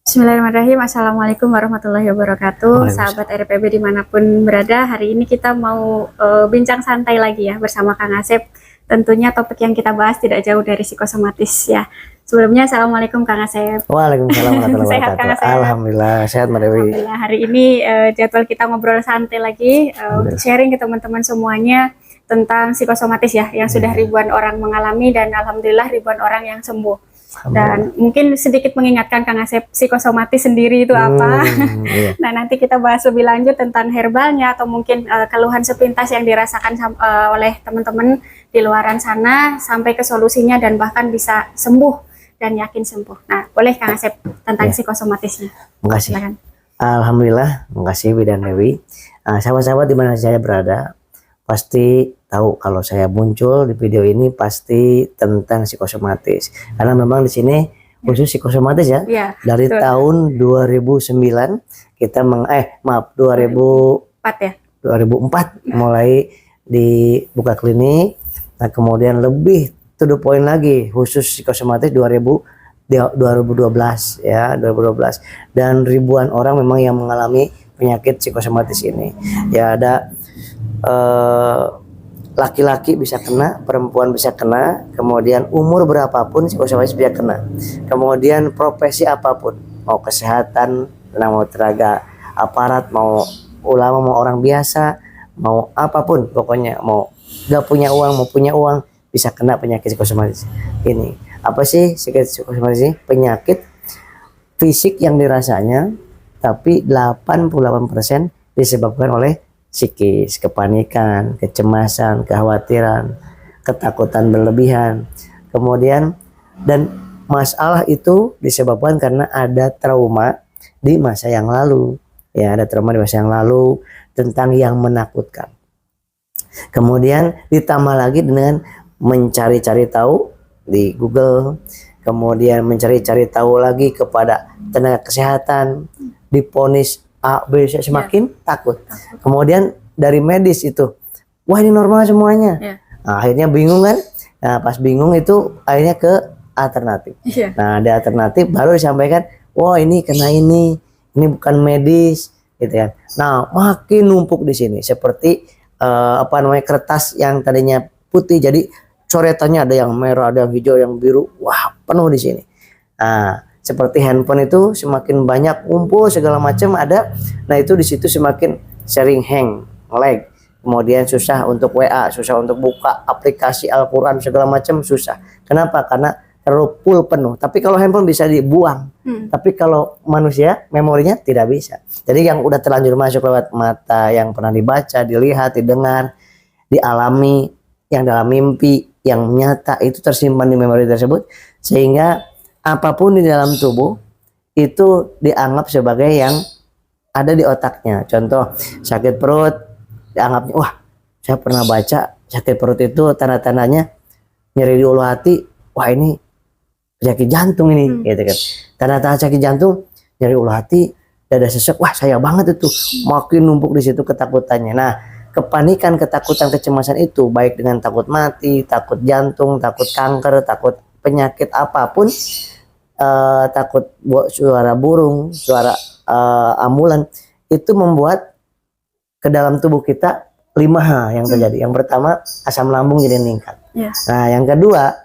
Bismillahirrahmanirrahim. Assalamualaikum warahmatullahi wabarakatuh. Sahabat RPB dimanapun berada, hari ini kita mau bincang santai lagi ya bersama Kang Asep. Tentunya topik yang kita bahas tidak jauh dari psikosomatis ya. Sebelumnya Assalamualaikum Kang Asep. Waalaikumsalam warahmatullahi Sehat Kang wabarakatuh. Asep? Alhamdulillah sehat Mbak Dewi. Alhamdulillah, hari ini jadwal kita ngobrol santai lagi untuk sharing ke teman-teman semuanya tentang psikosomatis ya, yang sudah ribuan orang mengalami dan alhamdulillah ribuan orang yang sembuh. Dan mungkin sedikit mengingatkan Kang Asep, psikosomatis sendiri itu apa. Iya. Nah, nanti kita bahas lebih lanjut tentang herbalnya atau mungkin keluhan sepintas yang dirasakan oleh teman-teman di luaran sana sampai ke solusinya dan bahkan bisa sembuh dan yakin sembuh. Nah, boleh Kang Asep tentang psikosomatisnya. Makasih. Silakan. Alhamdulillah, makasih Bidan Dewi. Sahabat-sahabat di mana saya berada, pasti tahu kalau saya muncul di video ini pasti tentang psikosomatis. Karena memang di sini khusus psikosomatis ya. Dari betul. Tahun 2009 kita 2004 ya. 2004 mulai dibuka klinik. Nah, kemudian lebih to the point lagi khusus psikosomatis 2012 ya, 2012. Dan ribuan orang memang yang mengalami penyakit psikosomatis ini. Ya ada laki-laki bisa kena, perempuan bisa kena, kemudian umur berapapun psikosomatis bisa kena, kemudian profesi apapun, mau kesehatan, mau tenaga aparat, mau ulama, mau orang biasa, mau apapun, pokoknya mau gak punya uang, mau punya uang, bisa kena penyakit psikosomatis. Ini apa sih psikosomatis ini? Penyakit fisik yang dirasanya, tapi 88% disebabkan oleh psikis, kepanikan, kecemasan, kekhawatiran, ketakutan berlebihan. Kemudian dan masalah itu disebabkan karena ada trauma di masa yang lalu. Ya, ada trauma di masa yang lalu tentang yang menakutkan. Kemudian ditambah lagi dengan mencari-cari tahu di Google, kemudian mencari-cari tahu lagi kepada tenaga kesehatan, diponis A, B, C, semakin takut. Kemudian dari medis itu, wah ini normal semuanya. Nah, akhirnya bingung kan? Nah, pas bingung itu akhirnya ke alternatif. Nah, di alternatif baru disampaikan, wah ini kena ini bukan medis, gitu kan. Nah, makin numpuk di sini seperti kertas yang tadinya putih jadi coretannya ada yang merah, ada yang hijau, yang biru, wah penuh di sini. Nah, seperti handphone itu semakin banyak kumpul segala macam ada, nah itu di situ semakin sering hang, lag, kemudian susah untuk WA, susah untuk buka aplikasi Al-Quran segala macam susah. Kenapa? Karena terlalu full penuh. Tapi kalau handphone bisa dibuang, tapi kalau manusia memorinya tidak bisa. Jadi yang udah terlanjur masuk lewat mata, yang pernah dibaca, dilihat, didengar, dialami, yang dalam mimpi, yang nyata itu tersimpan di memori tersebut, sehingga apapun di dalam tubuh itu dianggap sebagai yang ada di otaknya. Contoh sakit perut dianggapnya, wah saya pernah baca sakit perut itu tanda-tandanya nyeri di ulu hati, wah ini penyakit jantung ini, gitu kan. Tanda-tanda sakit jantung, nyeri ulu hati, dada sesek, wah saya banget itu. Makin numpuk di situ ketakutannya. Nah, kepanikan, ketakutan, kecemasan itu baik dengan takut mati, takut jantung, takut kanker, takut penyakit apapun, takut suara burung, suara ambulan, itu membuat ke dalam tubuh kita 5 hal yang terjadi. Yang pertama, asam lambung jadi meningkat. Nah, yang kedua,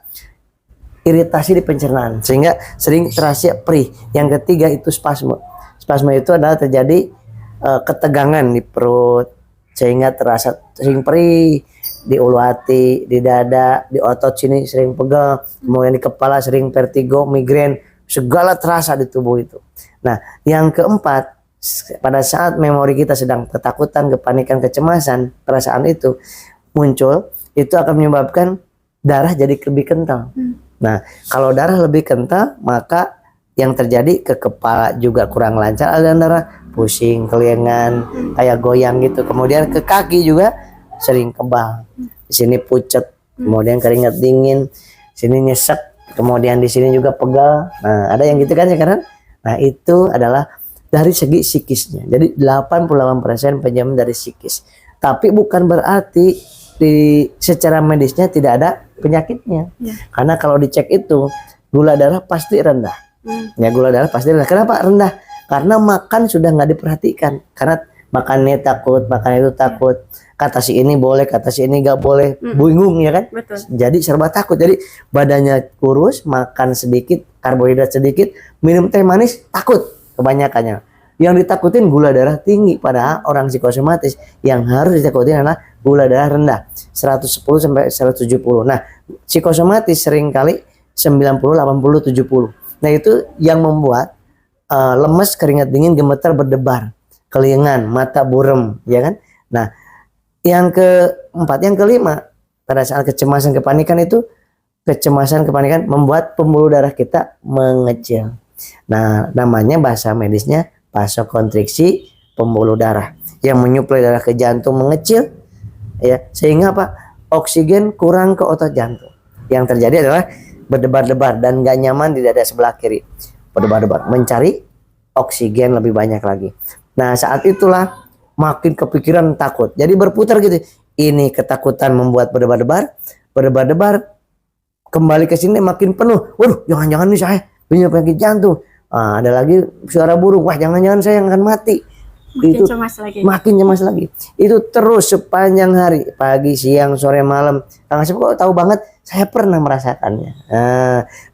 iritasi di pencernaan sehingga sering terasa perih. Yang ketiga itu spasme. Spasme itu adalah terjadi ketegangan di perut sehingga terasa sering perih, di ulu hati, di dada, di otot sini sering pegal, kemudian di kepala sering vertigo, migrain, segala terasa di tubuh itu. Nah, yang keempat, pada saat memori kita sedang ketakutan, kepanikan, kecemasan, perasaan itu muncul, itu akan menyebabkan darah jadi lebih kental. Nah, kalau darah lebih kental, maka yang terjadi ke kepala juga kurang lancar aliran darah, pusing, kelingan, kayak goyang gitu. Kemudian ke kaki juga sering kebal. Di sini pucet, kemudian keringat dingin, sini nyesek, kemudian di sini juga pegal. Nah, ada yang gitu kan sekarang. Nah, itu adalah dari segi psikisnya. Jadi 88% penjamin dari psikis. Tapi bukan berarti secara medisnya tidak ada penyakitnya. Karena kalau dicek itu gula darah pasti rendah. Ya gula darah pasti rendah. Kenapa rendah? Karena makan sudah nggak diperhatikan. Karena makannya takut, makan itu takut. Kata si ini boleh, kata si ini nggak boleh. Bingung ya kan? Betul. Jadi serba takut. Jadi badannya kurus, makan sedikit, karbohidrat sedikit, minum teh manis, takut kebanyakannya. Yang ditakutin gula darah tinggi. Padahal orang psikosomatis yang harus ditakutin adalah gula darah rendah. 110 sampai 170. Nah, psikosomatis seringkali 90, 80, 70. Nah, itu yang membuat lemes, keringat dingin, gemetar, berdebar, kelingan, mata burem, ya kan? Nah, yang keempat, yang kelima, pada saat kecemasan, kepanikan itu, kecemasan, kepanikan membuat pembuluh darah kita mengecil. Nah, namanya bahasa medisnya vasokonstriksi pembuluh darah yang menyuplai darah ke jantung mengecil, ya, sehingga apa? Oksigen kurang ke otot jantung. Yang terjadi adalah berdebar-debar dan gak nyaman di dada sebelah kiri, berdebar-debar, mencari oksigen lebih banyak lagi. Nah, saat itulah makin kepikiran takut. Jadi berputar gitu. Ini ketakutan membuat berdebar-debar, berdebar-debar, kembali ke sini makin penuh. Waduh, jangan-jangan nih saya punya penyakit jantung. Ada lagi suara burung. Wah, jangan-jangan saya yang akan mati. Makin Itu cemas lagi. makin cemas lagi. Itu terus sepanjang hari, pagi, siang, sore, malam. Kang Asep kok tahu banget? Saya pernah merasakannya.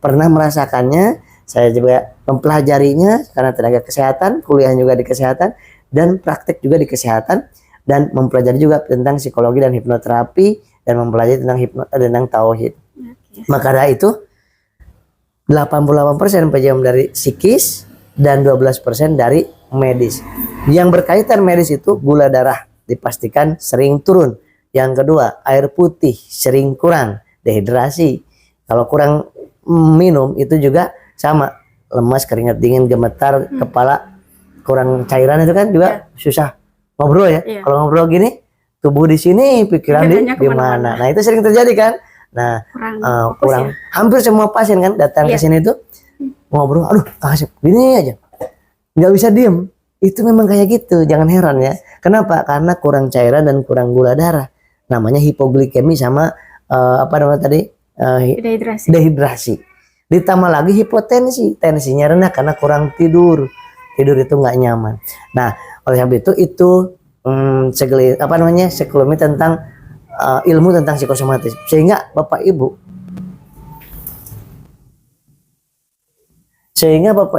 Pernah merasakannya. Saya juga mempelajarinya karena tenaga kesehatan, kuliah juga di kesehatan, dan praktek juga di kesehatan, dan mempelajari juga tentang psikologi dan hipnoterapi, dan mempelajari tentang tauhid. Maka dari itu 88% PJM dari psikis dan 12% dari medis. Yang berkaitan medis itu gula darah dipastikan sering turun. Yang kedua, air putih sering kurang, dehidrasi. Kalau kurang minum itu juga sama, lemas, keringat dingin, gemetar, kepala, kurang cairan itu kan juga susah ngobrol ya. Kalau ngobrol gini, tubuh di sini, pikiran di mana. Nah, itu sering terjadi kan. Nah, kurang hampir semua pasien kan datang ke sini tuh ngobrol, aduh, Kang Asep, gini aja, nggak bisa diem. Itu memang kayak gitu, jangan heran ya. Kenapa? Karena kurang cairan dan kurang gula darah. Namanya hipoglikemi sama apa namanya tadi? Dehidrasi. Ditambah lagi hipotensi, tensinya rendah karena kurang tidur. Tidur itu nggak nyaman. Nah, oleh sebab itu sekelumit tentang ilmu tentang psikosomatis. Sehingga Bapak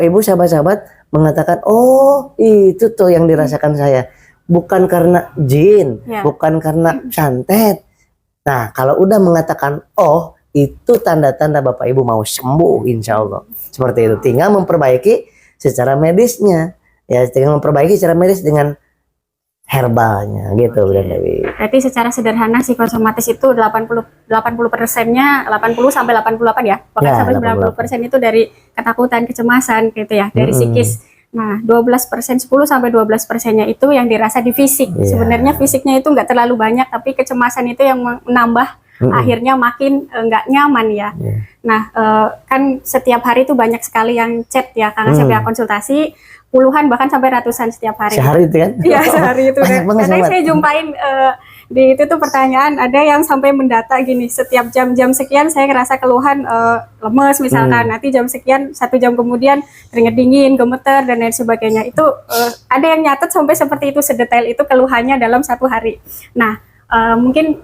Ibu sahabat-sahabat mengatakan, oh itu tuh yang dirasakan saya. Bukan karena jin, bukan karena santet. Nah, kalau udah mengatakan, oh itu tanda-tanda Bapak Ibu mau sembuh, insya Allah. Seperti itu. Tinggal memperbaiki secara medisnya. Ya, tinggal memperbaiki secara medis dengan herbalnya gitu, Bunda Dewi. Berarti secara sederhana psikosomatis itu 80%-nya 80 sampai 88 ya. Bahkan sampai 90% itu dari ketakutan, kecemasan gitu ya, dari psikis. Nah, 12%, 10 sampai 12%-nya itu yang dirasa di fisik. Sebenarnya fisiknya itu nggak terlalu banyak, tapi kecemasan itu yang menambah, akhirnya makin nggak nyaman ya. Nah, kan setiap hari itu banyak sekali yang chat ya, Kang Asep ya, konsultasi puluhan bahkan sampai ratusan setiap hari. Sehari itu kan? Iya, sehari itu. Karena saya jumpain di itu tuh pertanyaan, ada yang sampai mendata gini, setiap jam-jam sekian saya ngerasa keluhan lemes misalkan, nanti jam sekian, 1 jam kemudian keringat dingin, gemeter dan lain sebagainya. Itu ada yang nyatet sampai seperti itu, sedetail itu keluhannya dalam 1 hari. Nah, mungkin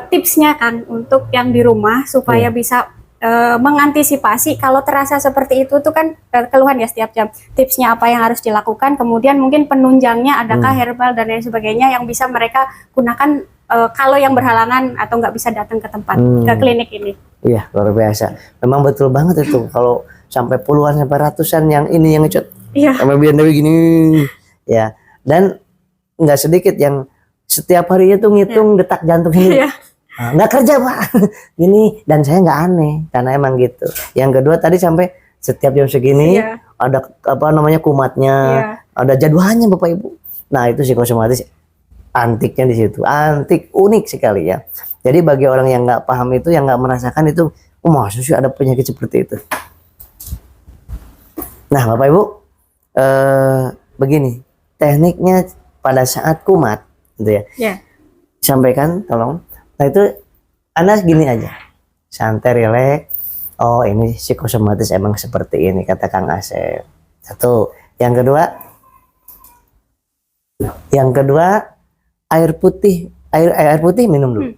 tipsnya kan untuk yang di rumah supaya bisa mengantisipasi kalau terasa seperti itu tuh kan keluhan ya setiap jam. Tipsnya apa yang harus dilakukan, kemudian mungkin penunjangnya adakah herbal dan lain sebagainya yang bisa mereka gunakan kalau yang berhalangan atau nggak bisa datang ke tempat ke klinik ini. Iya, luar biasa. Memang betul banget itu kalau sampai puluhan sampai ratusan yang ini yang ngecot. Iya. Sama biar Dewi gini. Ya, dan nggak sedikit yang setiap harinya tuh ngitung detak jantung ini. Nggak kerja Pak, gini, dan saya nggak aneh karena emang gitu. Yang kedua tadi sampai setiap jam segini ada apa namanya kumatnya, ada jadwalnya Bapak Ibu. Nah itu psikosomatis antiknya di situ, antik unik sekali ya. Jadi bagi orang yang nggak paham itu, yang nggak merasakan itu, maksudnya sih ada penyakit seperti itu. Nah Bapak Ibu, begini tekniknya pada saat kumat, gitu ya. Sampaikan tolong. Nah itu Anda gini aja, santai, rileks, Oh ini psikosomatis emang seperti ini kata Kang Asep. Satu. Yang kedua air putih, air putih minum dulu.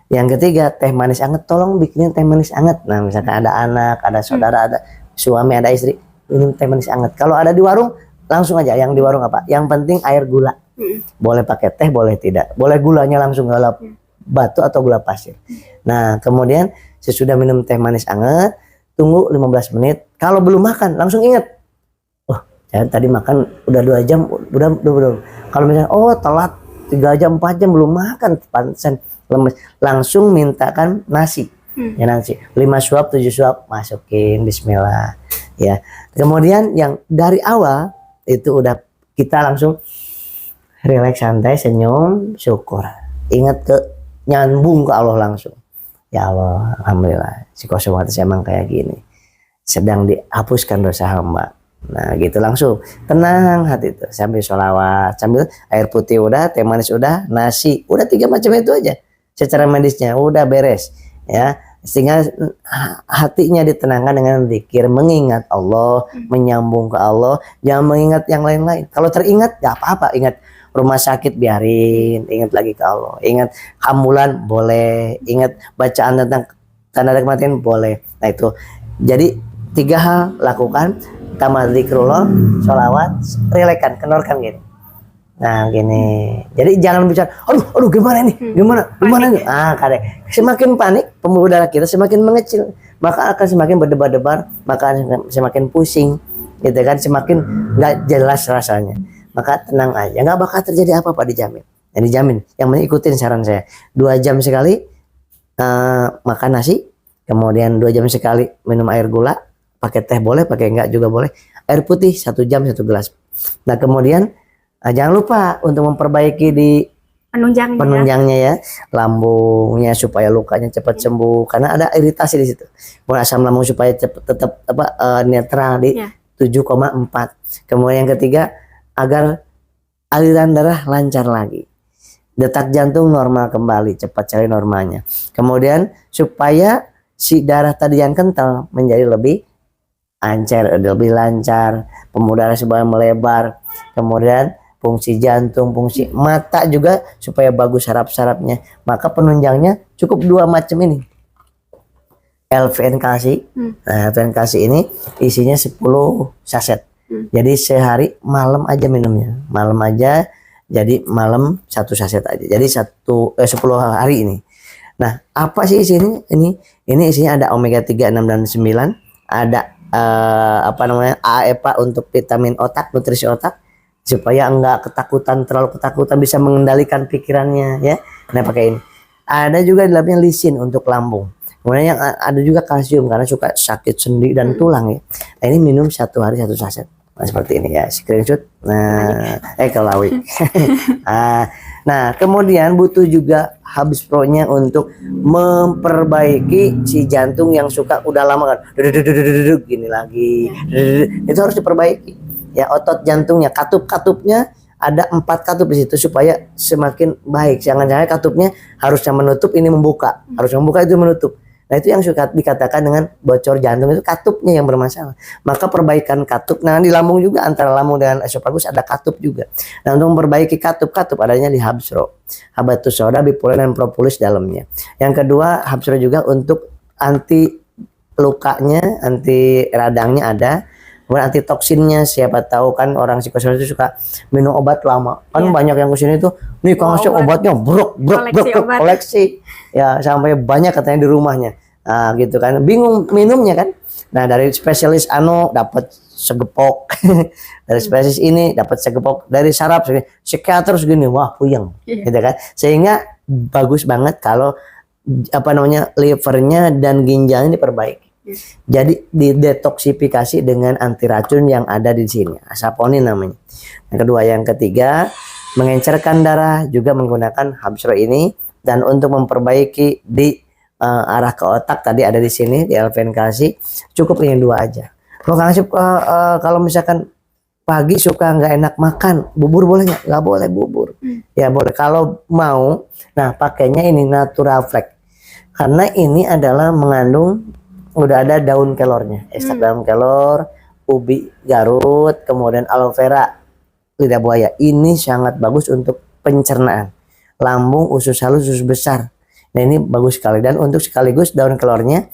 Yang ketiga teh manis anget, tolong bikinin teh manis anget. Nah misalkan ada anak, ada saudara, ada suami, ada istri, minum teh manis anget. Kalau ada di warung langsung aja, yang di warung apa? Yang penting air gula. Boleh pakai teh, boleh tidak. Boleh gulanya langsung gula batu atau gula pasir. Nah kemudian sesudah minum teh manis anget, tunggu 15 menit. Kalau belum makan langsung ingat, oh saya tadi makan udah 2 jam, udah. Kalau misalnya oh telat 3 jam 4 jam belum makan, pantesan lemes, langsung mintakan nasi. Ya nasi 5 suap 7 suap masukin, bismillah ya. Kemudian yang dari awal itu udah kita langsung relax, santai, senyum, syukur, ingat nyambung ke Allah langsung. Ya Allah, alhamdulillah psikosomatis emang kayak gini, sedang dihapuskan dosa hamba. Nah gitu langsung tenang hati itu, sambil sholawat, sambil air putih udah, teh manis udah, nasi udah, 3 macam itu aja. Secara medisnya udah beres ya, sehingga hatinya ditenangkan dengan zikir, mengingat Allah, menyambung ke Allah, jangan mengingat yang lain-lain. Kalau teringat gak apa-apa, ingat rumah sakit biarin, ingat lagi ke Allah, ingat ambulan boleh, ingat bacaan tentang tanda kematian boleh. Nah itu jadi 3 hal lakukan, tamat zikrullah, sholawat, relaxkan, kenorkan gini. Nah gini, jadi jangan bicara, aduh gimana nih, gimana nih, kadang semakin panik pembuluh darah kita semakin mengecil, maka akan semakin berdebar-debar, maka semakin pusing, gitu kan, semakin nggak jelas rasanya. Maka tenang aja, nggak bakal terjadi apa-apa, dijamin. Yang dijamin, yang mengikutin saran saya, 2 jam sekali makan nasi, kemudian 2 jam sekali minum air gula, pakai teh boleh, pakai enggak juga boleh, air putih 1 jam 1 gelas. Nah kemudian jangan lupa untuk memperbaiki di penunjangnya ya, lambungnya supaya lukanya cepat sembuh, karena ada iritasi di situ. Mau asam lambung supaya tetap netral di 7,4. Kemudian yang ketiga, agar aliran darah lancar lagi, detak jantung normal kembali, cepat cari normalnya. Kemudian supaya si darah tadi yang kental menjadi lebih lancar, pembuluh darah supaya melebar, kemudian fungsi jantung, fungsi mata juga supaya bagus saraf-sarafnya. Maka penunjangnya cukup 2 macam ini. LVN kalsi. Nah, LVN kalsi ini isinya 10 saset. Jadi sehari malam aja minumnya. Malam aja, jadi malam 1 saset aja. Jadi 10 hari ini. Nah, apa sih isinya? Ini isinya ada omega 3, 6 dan 9, ada AEPA untuk vitamin otak, nutrisi otak, supaya enggak terlalu ketakutan, bisa mengendalikan pikirannya ya. Nah pakai ini. Ada juga di dalamnya lisin untuk lambung. Kemudian yang ada juga kalsium karena suka sakit sendi dan tulang ya. Nah ini minum 1 hari 1 saset. Nah seperti ini ya, screenshot. Nah kelawi. Nah kemudian butuh juga Habis Pro-nya untuk memperbaiki si jantung yang suka udah lama kan gini lagi, itu harus diperbaiki. Ya otot jantungnya, katup-katupnya ada 4 katup di situ supaya semakin baik. Jangan katupnya harusnya menutup, ini membuka. Harusnya membuka, itu menutup. Nah itu yang suka dikatakan dengan bocor jantung, itu katupnya yang bermasalah. Maka perbaikan katup, nah di lambung juga, antara lambung dan esophagus ada katup juga. Nah untuk memperbaiki katup adanya di Habs Pro. Habatus sauda, bipolen dan propolis dalamnya. Yang kedua Habs Pro juga untuk anti lukanya, anti radangnya ada. Kemudian anti toksinnya, siapa tahu kan orang psikosomatis itu suka minum obat lama. Kan banyak yang kesini tuh, nih Kang Asep obatnya brok koleksi. Ya sampai banyak katanya di rumahnya. Nah gitu kan, bingung minumnya kan. Nah dari spesialis dapat segepok. Dari spesialis ini dapat segepok, dari saraf psikiater segini, wah puyeng. Gitu kan. Sehingga bagus banget kalau livernya dan ginjalnya diperbaiki. Jadi didetoksifikasi dengan anti racun yang ada di sini, asaponin namanya. Yang kedua, yang ketiga, mengencerkan darah juga menggunakan Habs Pro ini, dan untuk memperbaiki di arah ke otak tadi ada di sini di LVN kalsi, cukup ini 2 aja. Kalau misalkan pagi suka nggak enak makan, bubur boleh nggak? Nggak boleh bubur. Ya boleh kalau mau. Nah pakainya ini Natural Flex, karena ini adalah mengandung udah ada daun kelornya, ekstrak daun kelor, ubi Garut, kemudian aloe vera, lidah buaya. Ini sangat bagus untuk pencernaan, lambung, usus halus, usus besar. Nah ini bagus sekali, dan untuk sekaligus daun kelornya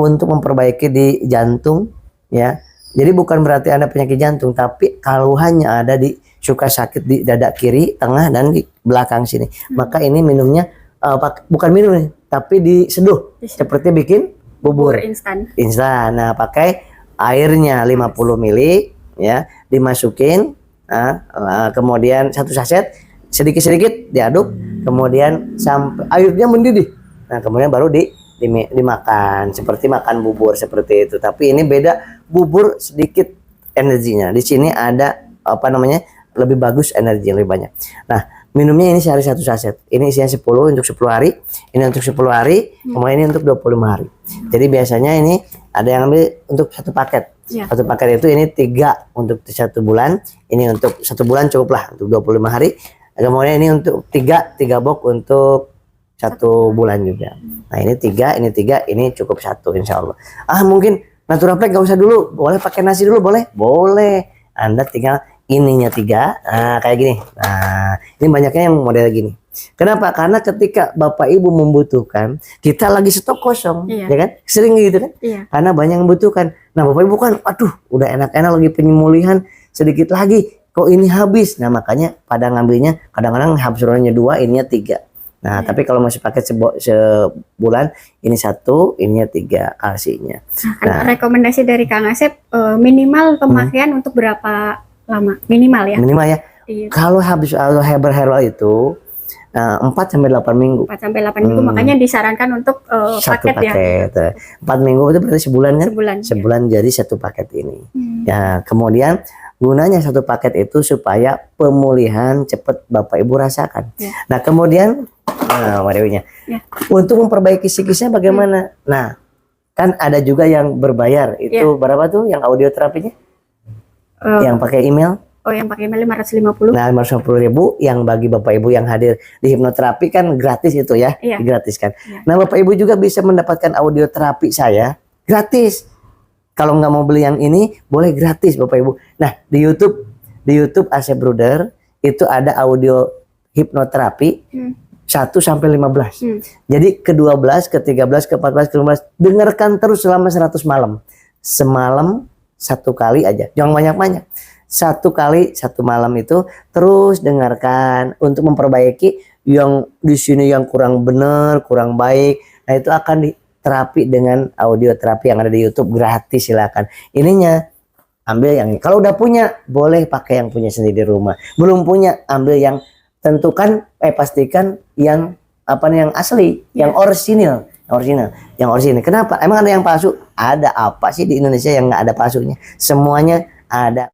untuk memperbaiki di jantung ya. Jadi bukan berarti Anda penyakit jantung, tapi keluhannya ada di suka sakit di dada kiri, tengah, dan di belakang sini. Maka ini minumnya bukan minum nih, tapi diseduh seperti bikin bubur instan. Nah, pakai airnya 50 ml ya, dimasukin, kemudian 1 saset, sedikit-sedikit diaduk, kemudian sampai airnya mendidih. Nah, kemudian baru dimakan seperti makan bubur seperti itu. Tapi ini beda, bubur sedikit energinya. Di sini ada apa namanya? Lebih bagus, energi lebih banyak. Nah, minumnya ini sehari 1 saset. Ini isinya 10 untuk 10 hari, ini untuk 10 hari, kemudian ini untuk 25 hari. Jadi biasanya ini ada yang ambil untuk 1 paket. Satu paket itu ini 3 untuk 1 bulan, ini untuk 1 bulan cukup lah untuk 25 hari. Kemudian ini untuk 3 box untuk 1 bulan juga. Nah ini 3, ini cukup 1 insya Allah. Mungkin Naturaflex gak usah dulu, boleh pakai nasi dulu, boleh. Anda tinggal ininya 3, kayak gini. Nah ini banyaknya yang model gini. Kenapa? Karena ketika Bapak Ibu membutuhkan, kita lagi stok kosong, ya kan? Sering gitu kan? Karena banyak yang membutuhkan. Nah Bapak Ibu kan, aduh udah enak-enak lagi penyembelihan, sedikit lagi, kok ini habis. Nah makanya pada ngambilnya kadang-kadang habsurannya 2, ininya 3. Nah tapi kalau masih pakai sebulan, ini 1, ininya 3 kalsinya. Nah, rekomendasi dari Kang Asep, minimal pemakaian untuk berapa lama? Minimal ya? Minimal ya. Kalau habis herbal itu 4-8 minggu. 4-8 minggu, makanya disarankan untuk satu paket ya. 4 minggu itu berarti sebulan kan? Sebulan jadi 1 paket ini. Ya, kemudian gunanya 1 paket itu supaya pemulihan cepat Bapak Ibu rasakan. Nah, kemudian untuk memperbaiki psikisnya bagaimana? Nah, kan ada juga yang berbayar. Itu berapa tuh yang audio terapinya? Yang pakai email? Yang pakai email 550. Nah, 550.000 yang bagi Bapak Ibu yang hadir di hipnoterapi kan gratis itu ya, digratiskan. Nah, Bapak Ibu juga bisa mendapatkan audio terapi saya gratis. Kalau nggak mau beli yang ini, boleh gratis Bapak Ibu. Nah, di YouTube Asep Bruder itu ada audio hipnoterapi 1-15. Jadi ke-12, ke-13, ke-14, ke-15 dengarkan terus selama 100 malam. Semalam 1 kali aja, jangan banyak-banyak. 1 kali 1 malam itu terus dengarkan untuk memperbaiki yang di sini yang kurang benar, kurang baik. Nah itu akan diterapi dengan audio terapi yang ada di YouTube gratis, silakan. Ininya ambil yang kalau udah punya boleh pakai yang punya sendiri di rumah. Belum punya ambil yang tentukan pastikan yang yang asli, yang orisinil. Yang orisinil. Kenapa? Emang ada yang palsu? Ada apa sih di Indonesia yang nggak ada palsunya? Semuanya ada.